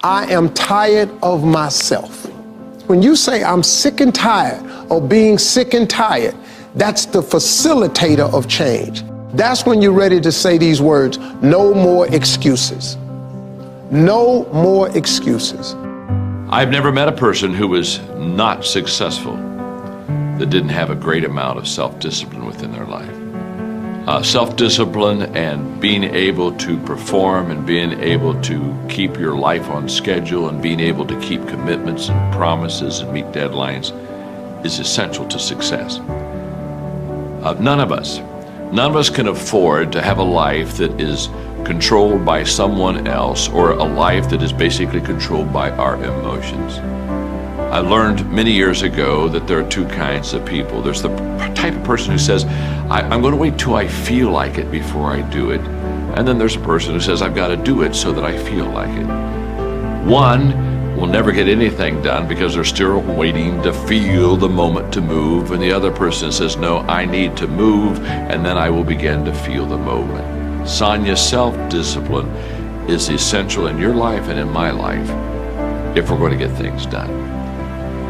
I am tired of myself. When you say I'm sick and tired of being sick and tired, that's the facilitator of change. That's when you're ready to say these words, no more excuses. No more excuses. I've never met a person who was not successful that didn't have a great amount of self-discipline within their life. Self-discipline and being able to perform and being able to keep your life on schedule and being able to keep commitments and promises and meet deadlines is essential to success. None of us can afford to have a life that is controlled by someone else or a life that is basically controlled by our emotions. I learned many years ago that there are two kinds of people. There's the type of person who says, I'm going to wait till I feel like it before I do it. And then there's a person who says, I've got to do it so that I feel like it. One will never get anything done because they're still waiting to feel the moment to move. And the other person says, no, I need to move, and then I will begin to feel the moment. Sonia, self-discipline is essential in your life and in my life if we're going to get things done.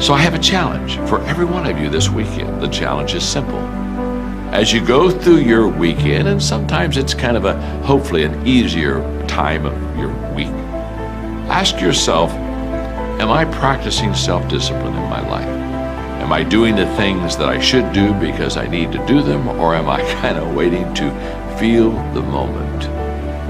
So I have a challenge for every one of you this weekend. The challenge is simple. As you go through your weekend, and sometimes it's kind of hopefully an easier time of your week, ask yourself, am I practicing self-discipline in my life? Am I doing the things that I should do because I need to do them, or am I kind of waiting to feel the moment?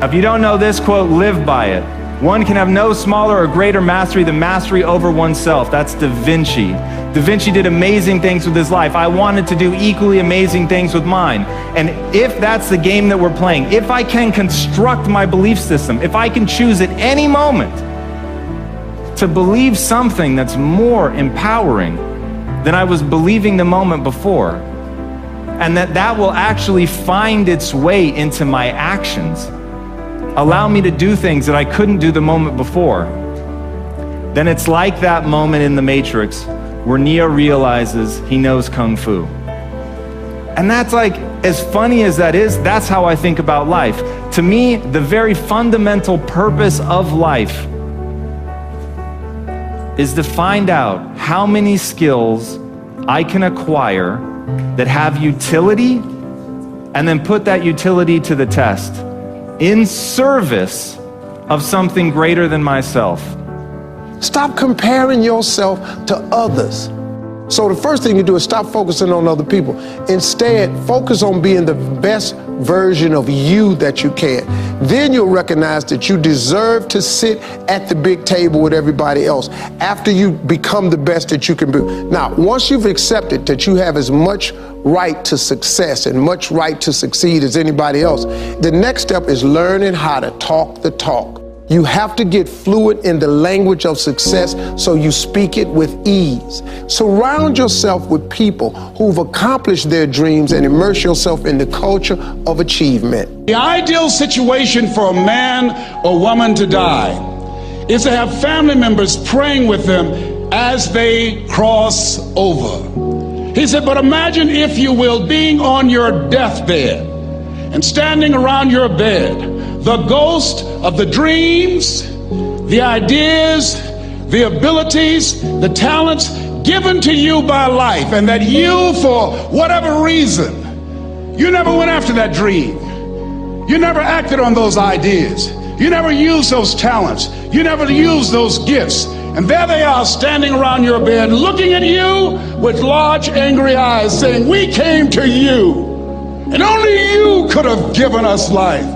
If you don't know this quote, live by it. One can have no smaller or greater mastery than mastery over oneself. That's Da Vinci. Da Vinci did amazing things with his life. I wanted to do equally amazing things with mine. And if that's the game that we're playing, if I can construct my belief system, if I can choose at any moment to believe something that's more empowering than I was believing the moment before, and that will actually find its way into my actions, allow me to do things that I couldn't do the moment before, then it's like that moment in The Matrix where Neo realizes he knows Kung Fu. And that's like, as funny as that is, that's how I think about life. To me, the very fundamental purpose of life is to find out how many skills I can acquire that have utility, and then put that utility to the test in service of something greater than myself. Stop comparing yourself to others. So the first thing you do is stop focusing on other people. Instead, focus on being the best version of you that you can. Then you'll recognize that you deserve to sit at the big table with everybody else after you become the best that you can be. Now, once you've accepted that you have as much right to success and much right to succeed as anybody else, the next step is learning how to talk the talk. You have to get fluent in the language of success so you speak it with ease. Surround yourself with people who've accomplished their dreams and immerse yourself in the culture of achievement. The ideal situation for a man or woman to die is to have family members praying with them as they cross over. He said, but imagine, if you will, being on your deathbed and standing around your bed, the ghost of the dreams, the ideas, the abilities, the talents given to you by life, and that you, for whatever reason, you never went after that dream. You never acted on those ideas. You never used those talents. You never used those gifts. And there they are standing around your bed looking at you with large angry eyes saying, we came to you and only you could have given us life.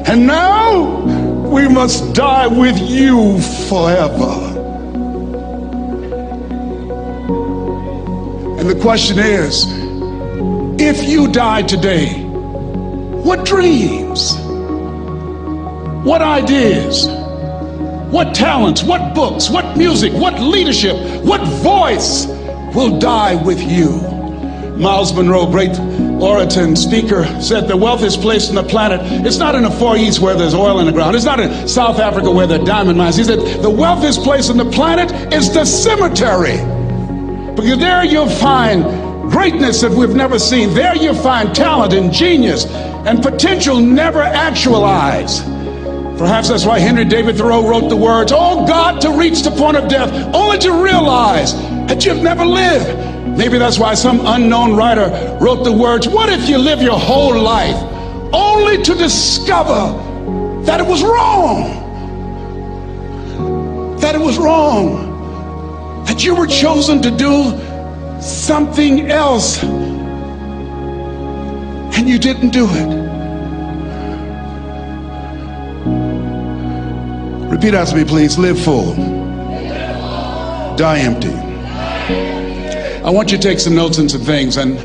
And now we must die with you forever. And the question is, if you died today, what dreams, what ideas, what talents, what books, what music, what leadership, what voice will die with you? Miles Monroe, great orator and speaker, said the wealthiest place on the planet, it's not in the Far East where there's oil in the ground. It's not in South Africa where there are diamond mines. He said the wealthiest place on the planet is the cemetery, because there you'll find greatness that we've never seen. There you'll find talent and genius and potential never actualized. Perhaps that's why Henry David Thoreau wrote the words, "Oh God, to reach the point of death, only to realize that you've never lived." Maybe that's why some unknown writer wrote the words, "What if you live your whole life only to discover that it was wrong? That it was wrong. That you were chosen to do something else and you didn't do it." Repeat after me, please. Live full. Die empty. I want you to take some notes and some things, and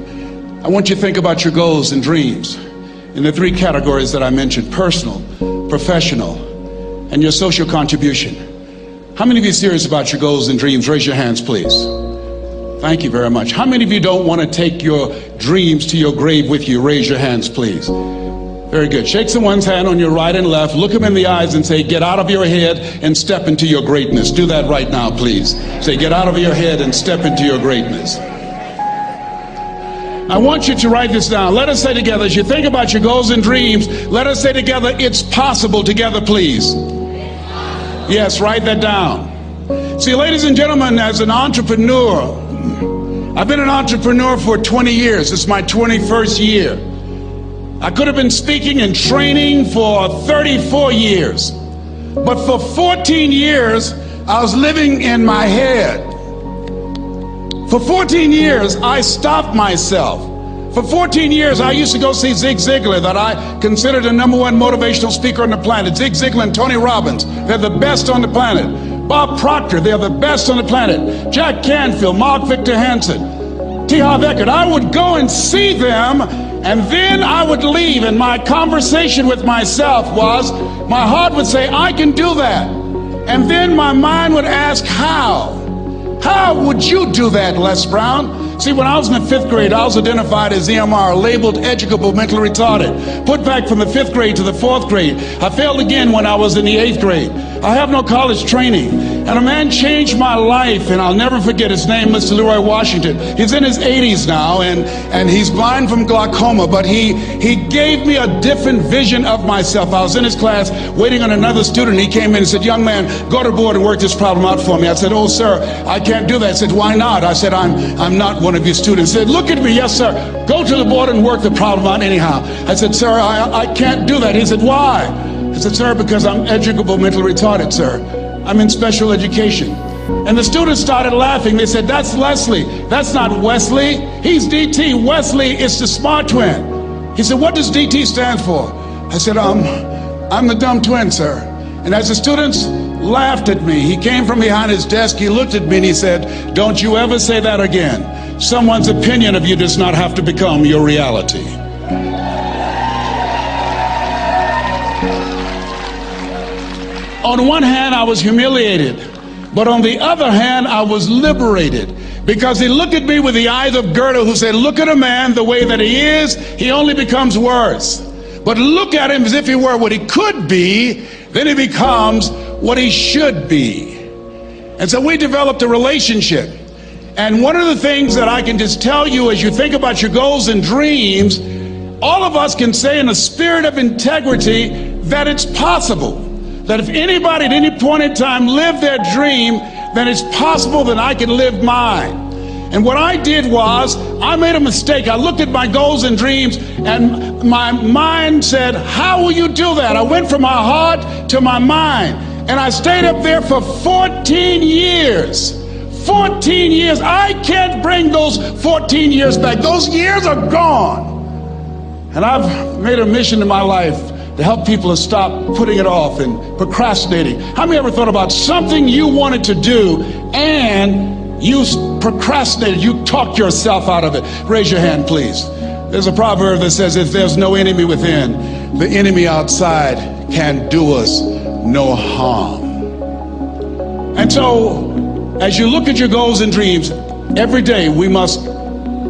I want you to think about your goals and dreams in the three categories that I mentioned: personal, professional, and your social contribution. How many of you are serious about your goals and dreams? Raise your hands, please. Thank you very much. How many of you don't want to take your dreams to your grave with you? Raise your hands, please. Very good. Shake someone's hand on your right and left. Look them in the eyes and say, "Get out of your head and step into your greatness." Do that right now, please. Say, "Get out of your head and step into your greatness." I want you to write this down. Let us say together, as you think about your goals and dreams, let us say together, "It's possible," together, please. Yes, write that down. See, ladies and gentlemen, as an entrepreneur, I've been an entrepreneur for 20 years. It's my 21st year. I could have been speaking and training for 34 years. But for 14 years, I was living in my head. For 14 years, I stopped myself. For 14 years, I used to go see Zig Ziglar, that I considered the #1 motivational speaker on the planet. Zig Ziglar and Tony Robbins, they're the best on the planet. Bob Proctor, they're the best on the planet. Jack Canfield, Mark Victor Hansen, T. Harv Eker. I would go and see them, and then I would leave, and my conversation with myself was, my heart would say, "I can do that." And then my mind would ask, how? How would you do that, Les Brown? See, when I was in the 5th grade, I was identified as EMR, labeled educable mentally retarded. Put back from the 5th grade to the 4th grade. I failed again when I was in the 8th grade. I have no college training. And a man changed my life, and I'll never forget his name, Mr. Leroy Washington. He's in his 80s now, and he's blind from glaucoma, but he gave me a different vision of myself. I was in his class waiting on another student. He came in and said, "Young man, go to the board and work this problem out for me." I said, "Oh, sir, I can't do that." I said, "Why not?" I said, I'm not one of your students." He said, "Look at me." "Yes, sir. Go to the board and work the problem out anyhow." I said, "Sir, I can't do that." He said, "Why?" I said, "Sir, because I'm educable mentally retarded, sir. I'm in special education." And the students started laughing. They said, "That's Leslie. That's not Wesley. He's DT. Wesley is the smart twin." He said, "What does DT stand for?" I said, I'm the dumb twin, sir." And as the students laughed at me, he came from behind his desk, he looked at me and he said, "Don't you ever say that again. Someone's opinion of you does not have to become your reality." On one hand, I was humiliated, but on the other hand, I was liberated, because he looked at me with the eyes of Goethe, who said, "Look at a man the way that he is, he only becomes worse. But look at him as if he were what he could be, then he becomes what he should be." And so we developed a relationship. And one of the things that I can just tell you as you think about your goals and dreams, all of us can say in a spirit of integrity that it's possible. That if anybody at any point in time lived their dream, then it's possible that I can live mine. And what I did was, I made a mistake. I looked at my goals and dreams, and my mind said, "How will you do that?" I went from my heart to my mind, and I stayed up there for 14 years. 14 years. I can't bring those 14 years back. Those years are gone. And I've made a mission in my life to help people to stop putting it off and procrastinating. How many ever thought about something you wanted to do and you procrastinated, you talked yourself out of it? Raise your hand, please. There's a proverb that says, if there's no enemy within, the enemy outside can do us no harm. And so, as you look at your goals and dreams, every day we must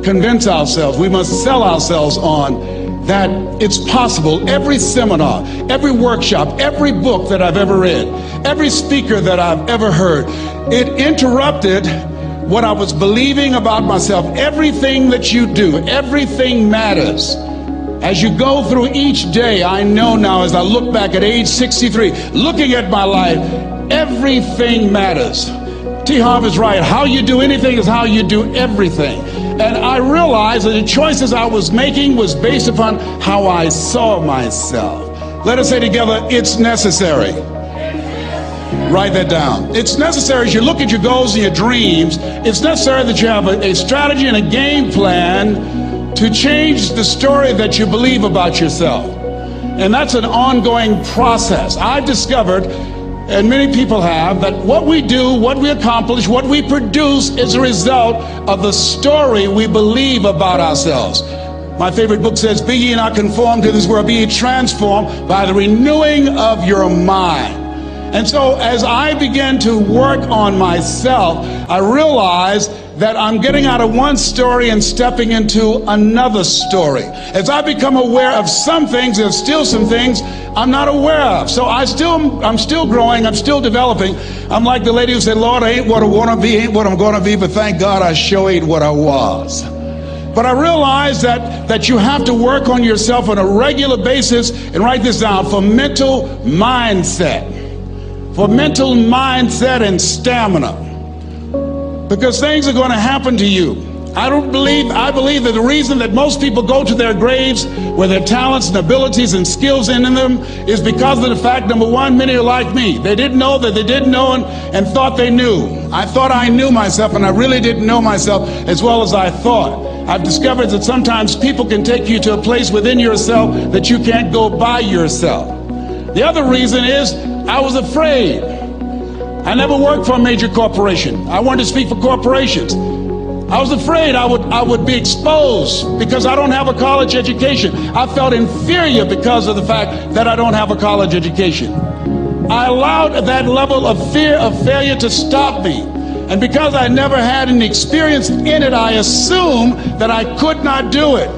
convince ourselves, we must sell ourselves on that it's possible. Every seminar, every workshop, every book that I've ever read, every speaker that I've ever heard, it interrupted what I was believing about myself. Everything that you do, everything matters. As you go through each day, I know now as I look back at age 63, looking at my life, everything matters. T. Harv is right. How you do anything is how you do everything. And I realized that the choices I was making was based upon how I saw myself. Let us say together, it's necessary. Write that down. It's necessary as you look at your goals and your dreams, it's necessary that you have a strategy and a game plan to change the story that you believe about yourself. And that's an ongoing process. I've discovered, and many people have, that what we do, what we accomplish, what we produce is a result of the story we believe about ourselves. My favorite book says, "Be ye not conformed to this world, be ye transformed by the renewing of your mind." And so as I began to work on myself, I realized that I'm getting out of one story and stepping into another story. As I become aware of some things, there's still some things I'm not aware of. So I'm still growing, I'm still developing. I'm like the lady who said, "Lord, I ain't what I want to be, ain't what I'm going to be, but thank God I sure ain't what I was." But I realize that you have to work on yourself on a regular basis, and write this down, for mental mindset. For mental mindset and stamina. Because things are going to happen to you. I believe that the reason that most people go to their graves with their talents and abilities and skills in them is because of the fact, number one, many are like me. They didn't know that they didn't know and thought they knew. I thought I knew myself, and I really didn't know myself as well as I thought. I've discovered that sometimes people can take you to a place within yourself that you can't go by yourself. The other reason is I was afraid. I never worked for a major corporation. I wanted to speak for corporations. I was afraid I would be exposed because I don't have a college education. I felt inferior because of the fact that I don't have a college education. I allowed that level of fear of failure to stop me. And because I never had any experience in it, I assumed that I could not do it.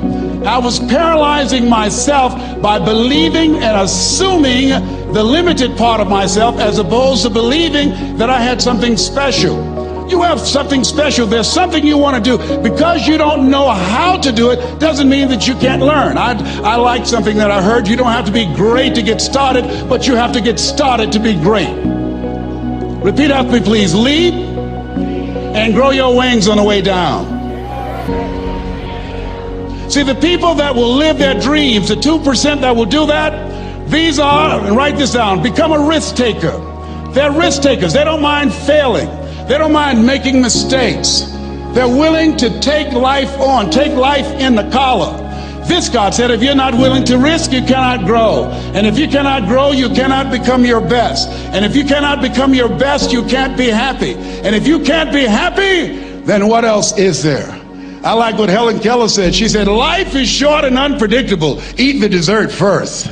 I was paralyzing myself by believing and assuming the limited part of myself as opposed to believing that I had something special. You have something special. There's something you want to do. Because you don't know how to do it doesn't mean that you can't learn. I like something that I heard. You don't have to be great to get started, but you have to get started to be great. Repeat after me, please. Leap and grow your wings on the way down. See, the people that will live their dreams, the 2% that will do that, these are, and write this down, become a risk taker. They're risk takers. They don't mind failing. They don't mind making mistakes. They're willing to take life on, take life in the collar. This, God said, if you're not willing to risk, you cannot grow. And if you cannot grow, you cannot become your best. And if you cannot become your best, you can't be happy. And if you can't be happy, then what else is there? I like what Helen Keller said. She said, life is short and unpredictable. Eat the dessert first.